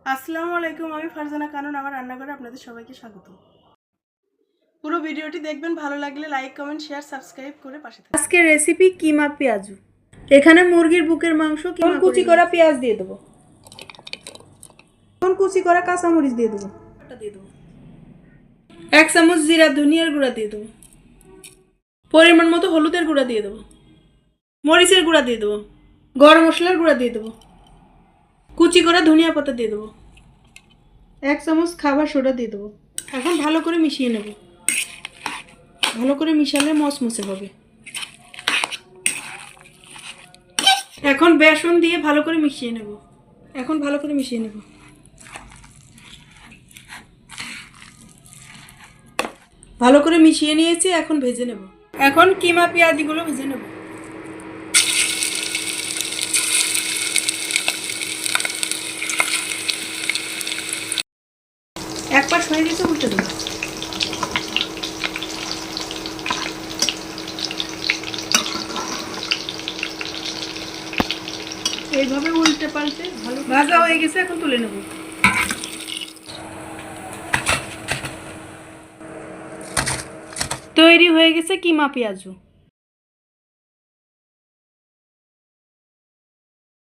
আসসালামু আলাইকুম, আমি ফারজানা কানন। আমার রান্নাঘরে আপনাদের সবাইকে স্বাগত। পুরো ভিডিওটি দেখবেন, ভালো লাগলে লাইক, কমেন্ট, শেয়ার, সাবস্ক্রাইব করে পাশে থাকবেন। আজকের রেসিপি কিমা পেঁয়াজু। এখানে মুরগির বুকের মাংস কিমা কুচি করা পেঁয়াজ দিয়ে দেবো, কুচি করা কাঁচামরিচ দিয়ে দেবো, 1 চামচ জিরা ধনিয়ার গুঁড়া দিয়ে দেবো, পরিমাণ মতো হলুদের গুঁড়া দিয়ে দেবো, মরিচের গুঁড়া দিয়ে দেবো, গরম মশলার গুঁড়া দিয়ে দেবো, কুচি করা ধনিয়া পাতা দিয়ে দেবো, 1 চামচ খাবার সোডা দিয়ে দেবো। এখন ভালো করে মিশিয়ে নেব। ভালো করে মিশালে মচমচে হবে। এখন বেসন দিয়ে ভালো করে মিশিয়ে নেব। ভালো করে মিশিয়ে নিয়েছি, এখন ভেজে নেব। এখন কিমা পেঁয়াজিগুলো ভেজে নেব। এক পাশ হয়ে গেছে, উল্টে দেব। এইভাবে উল্টে পাল্টে ভালো ভাজা হয়ে গেছে, এখন তুলে নেব। তৈরি হয়ে গেছে কিমা পেঁয়াজু।